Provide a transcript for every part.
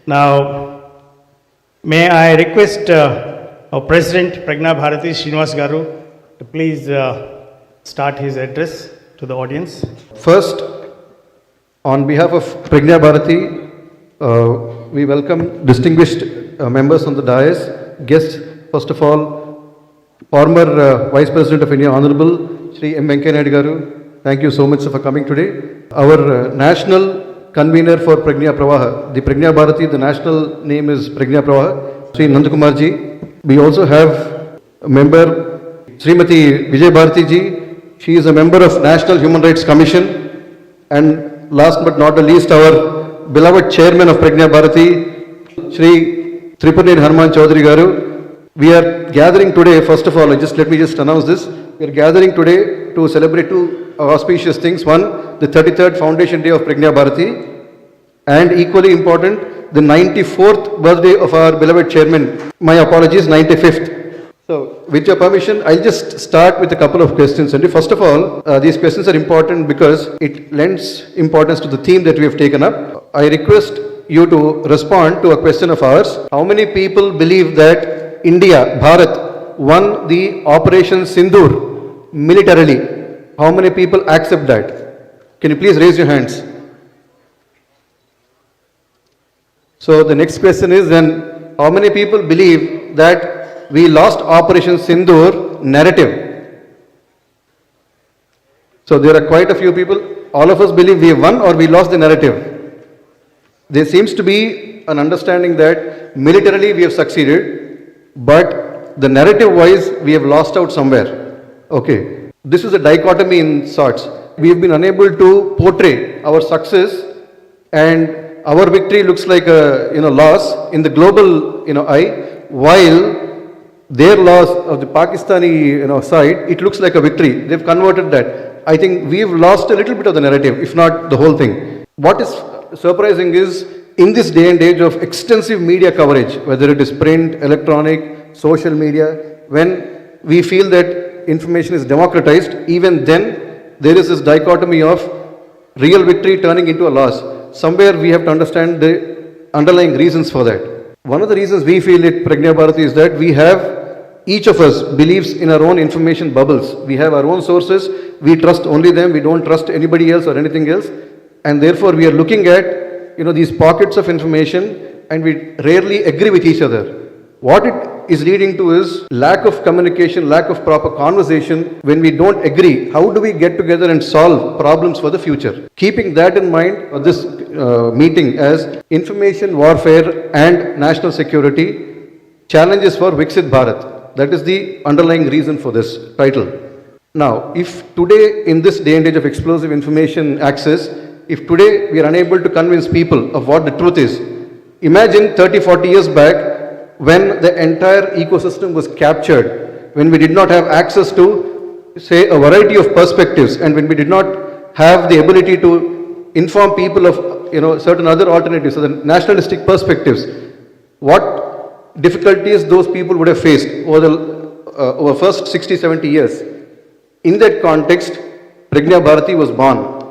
Now, may I request our President Pragna Bharati Srinivas Garu to please start his address to the audience. First, on behalf of Pragna Bharati, we welcome distinguished members on the dais, guests, first of all, former Vice President of India, Honorable Shri M. Venkaiah Naidu Garu. Thank you so much for coming today. Our national convener for Pragna Pravaha, the Pragna Bharati, the national name is Pragna Pravaha, Shri Nandakumar ji. We also have a member, Srimati Vijay Bharati ji. She is a member of National Human Rights Commission. And last but not the least, our beloved chairman of Pragna Bharati, Shri Tripurni Hanuman Chaudhary Garu. We are gathering today, first of all, let me announce this. We are gathering today to celebrate two auspicious things. One, the 33rd Foundation Day of Pragna Bharati, and equally important, the 94th birthday of our beloved chairman. My apologies, 95th. So, with your permission, I'll just start with a couple of questions. And first of all, these questions are important because it lends importance to the theme that we have taken up. I request you to respond to a question of ours. How many people believe that India, Bharat, won the Operation Sindoor militarily? How many people accept that? Can you please raise your hands? So the next question is then, how many people believe that we lost Operation Sindoor narrative? So there are quite a few people. All of us believe we won or we lost the narrative. There seems to be an understanding that militarily we have succeeded, but the narrative wise we have lost out somewhere. Okay. This is a dichotomy in sorts. We have been unable to portray our success, and our victory looks like a loss in the global eye, while their loss of the Pakistani side, it looks like a victory. They've converted that. I think we've lost a little bit of the narrative, if not the whole thing. What is surprising is, in this day and age of extensive media coverage, whether it is print, electronic, social media, when we feel that information is democratized, even then there is this dichotomy of real victory turning into a loss. Somewhere we have to understand the underlying reasons for that. One of the reasons we feel it, Pragna Bharati, is that we have, each of us believes in our own information bubbles. We have our own sources, we trust only them, we don't trust anybody else or anything else, and therefore we are looking at these pockets of information and we rarely agree with each other. What it is leading to is lack of communication, lack of proper conversation. When we don't agree, how do we get together and solve problems for the future? Keeping that in mind, this meeting as Information Warfare and National Security Challenges for Viksit Bharat. That is the underlying reason for this title. Now, if today in this day and age of explosive information access, if today we are unable to convince people of what the truth is, imagine 30-40 years back, when the entire ecosystem was captured, when we did not have access to, say, a variety of perspectives, and when we did not have the ability to inform people of certain other alternatives, so the nationalistic perspectives, what difficulties those people would have faced over first 60-70 years. In that context, Pragna Bharati was born.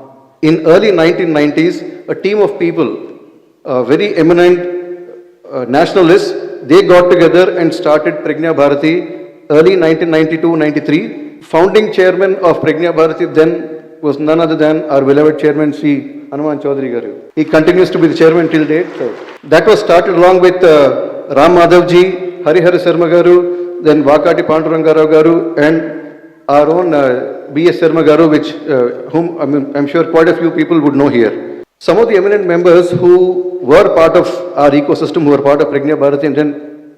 In early 1990s, a team of people, very eminent nationalists, they got together and started Pragna Bharati early 1992-93. Founding chairman of Pragna Bharati then was none other than our beloved chairman, Shri Hanuman Chaudhary Garu. He continues to be the chairman till date. So that was started along with Ram Madhav ji, Harihara Sharma Garu, then Vakati Panduranga Garu, and our own B.S. Sharma Garu, whom I'm sure quite a few people would know here. Some of the eminent members who were part of our ecosystem, who were part of Pragna Bharati, and then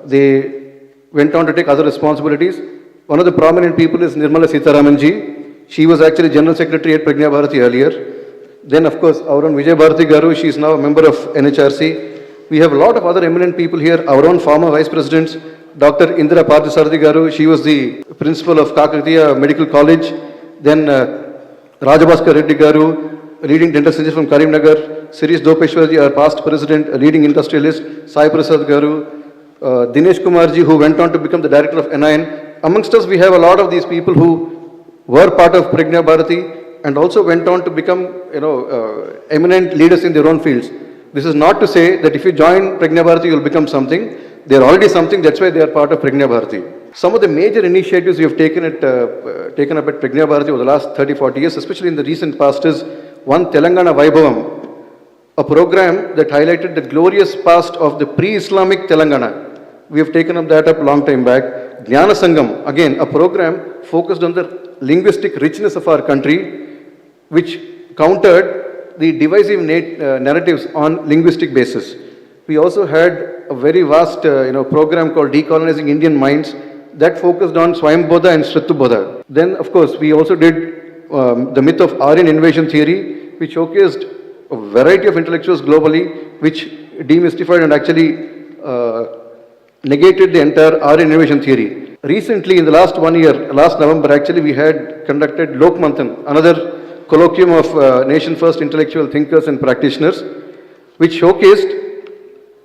they went on to take other responsibilities. One of the prominent people is Nirmala Sitharaman ji. She was actually General Secretary at Pragna Bharati earlier. Then, of course, our own Vijay Bharati Garu, she is now a member of NHRC. We have a lot of other eminent people here. Our own former Vice Presidents, Dr. Indira Parthasarathy Garu, she was the principal of Kakatiya Medical College. Then Rajabhaskar Reddy Garu, leading dental surgeon from Karimnagar, Sirish Dopeshwarji, our past president, a leading industrialist, Sai Prasad Garu, Dinesh Kumarji, who went on to become the director of NIN. Amongst us, we have a lot of these people who were part of Pragna Bharati and also went on to become, eminent leaders in their own fields. This is not to say that if you join Pragna Bharati, you'll become something. They are already something, that's why they are part of Pragna Bharati. Some of the major initiatives we have taken up at Pragna Bharati over the last 30, 40 years, especially in the recent past, is one Telangana Vaibhavam, a program that highlighted the glorious past of the pre-Islamic Telangana. We have taken up that up a long time back. Jnana Sangam, again, a program focused on the linguistic richness of our country, which countered the divisive narratives on linguistic basis. We also had a very vast program called Decolonizing Indian Minds that focused on Swayambodha and Shritubodha. Then, of course, we also did the myth of Aryan invasion theory, which showcased a variety of intellectuals globally, which demystified and actually negated the entire Aryan invasion theory. Recently, in the last 1 year, last November, actually, we had conducted Lok Manthan, another colloquium of nation first intellectual thinkers and practitioners, which showcased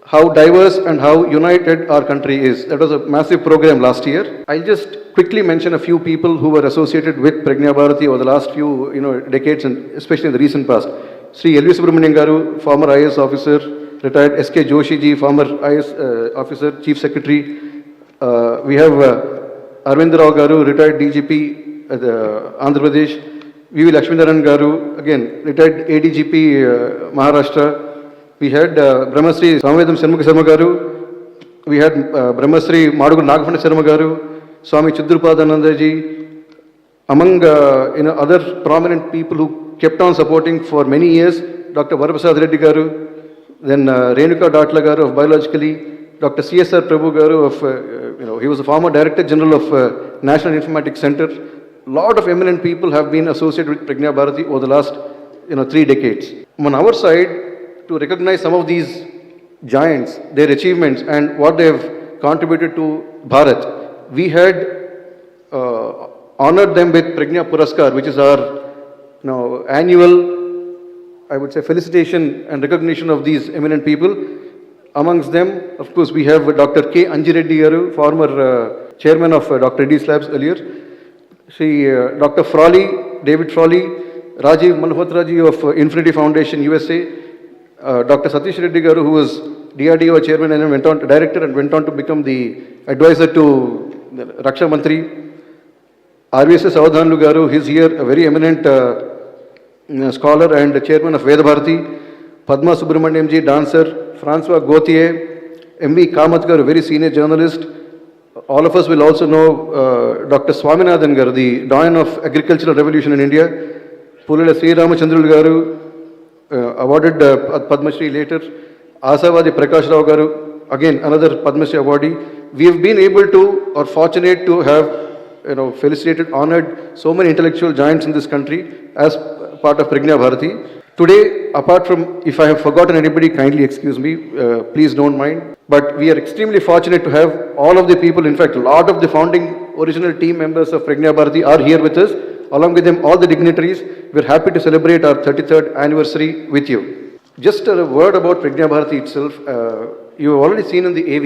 how diverse and how united our country is. That was a massive program last year. I'll just quickly mention a few people who were associated with Pragna Bharati over the last few decades, and especially in the recent past. Sri L.V. Subramanian Garu, former IAS officer, retired S.K. Joshi ji, former IAS officer, chief secretary. We have Arvind Rao Garu, retired DGP at Andhra Pradesh. V.V. Lakshminarayan Garu, again, retired ADGP Maharashtra. We had Brahmasri Samavedam Sharma Garu. We had Brahmasri Madugu Nagapanda Sharma Garu, Swami Chidrupadananda ji. Among other prominent people who kept on supporting for many years, Dr. Varaprasad Reddy Garu, then Renuka Datla Garu of Biologically, Dr. C.S.R. Prabhu Garu of, he was the former Director General of National Informatics Center. Lot of eminent people have been associated with Pragna Bharati over the last 3 decades. On our side, to recognize some of these giants, their achievements and what they have contributed to Bharat, we had honored them with Pragna Puraskar, which is our annual, I would say, felicitation and recognition of these eminent people. Amongst them, of course, we have Dr. K. Anjireddy Garu, former chairman of Dr. Reddy's Labs earlier. Dr. Frawley, David Frawley, Rajiv Malhotra ji of Infinity Foundation, USA, Dr. Satish Reddy Garu, who was DRDO chairman and went on to director and went on to become the advisor to Raksha Mantri. RVS Avadhanlu Garu, he's here, a very eminent scholar and chairman of Veda Bharati. Padma Subramaniam ji, dancer. Francois Gauthier, M.V. Kamath Garu, very senior journalist. All of us will also know Dr. Swaminathan Garu, the doyen of agricultural revolution in India. Pulala Sri Ramachandrul Garu, awarded Padma Shri later. Asavadi Prakash Rao Garu, again another Padma Shri awardee. We have been able to, or fortunate to have, felicitated, honored so many intellectual giants in this country as part of Pragna Bharati. Today, apart from, if I have forgotten anybody, kindly excuse me, please don't mind. But we are extremely fortunate to have all of the people, in fact, a lot of the founding original team members of Pragna Bharati are here with us. Along with them, all the dignitaries, we are happy to celebrate our 33rd anniversary with you. Just a word about Pragna Bharati itself. You have already seen in the AV,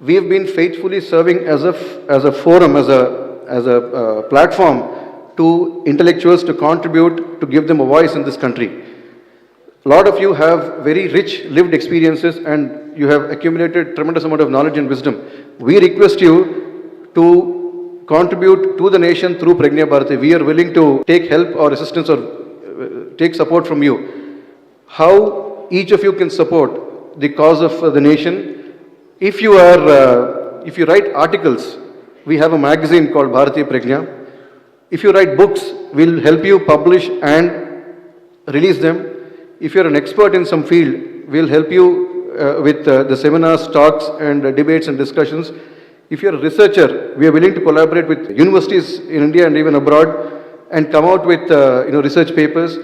we have been faithfully serving as a forum, as a platform to intellectuals to contribute, to give them a voice in this country. A lot of you have very rich lived experiences and you have accumulated tremendous amount of knowledge and wisdom. We request you to contribute to the nation through Pragna Bharati. We are willing to take help or assistance or take support from you. How each of you can support the cause of the nation? If you write articles, we have a magazine called Bharatiya Pragna. If you write books, we'll help you publish and release them. If you're an expert in some field, we'll help you with the seminars, talks, and debates and discussions. If you're a researcher, we are willing to collaborate with universities in India and even abroad and come out with research papers.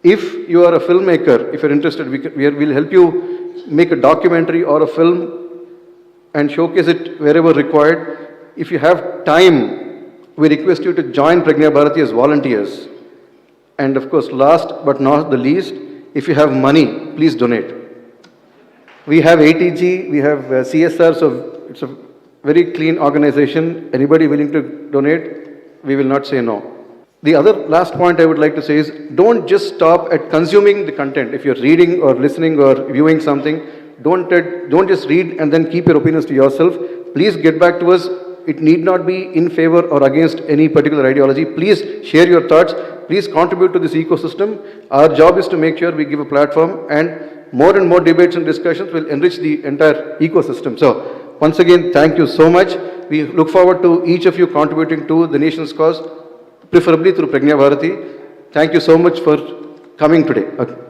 If you are a filmmaker, if you're interested, we'll help you make a documentary or a film and showcase it wherever required. If you have time, we request you to join Pragna Bharati as volunteers. And of course, last but not the least, if you have money, please donate. We have ATG, we have CSR, so it's a very clean organization. Anybody willing to donate, we will not say no. The other last point I would like to say is don't just stop at consuming the content. If you're reading or listening or viewing something, don't just read and then keep your opinions to yourself. Please get back to us. It need not be in favor or against any particular ideology. Please share your thoughts. Please contribute to this ecosystem. Our job is to make sure we give a platform, and more debates and discussions will enrich the entire ecosystem. So once again, thank you so much. We look forward to each of you contributing to the nation's cause, preferably through Pragna Bharati. Thank you so much for coming today. Okay.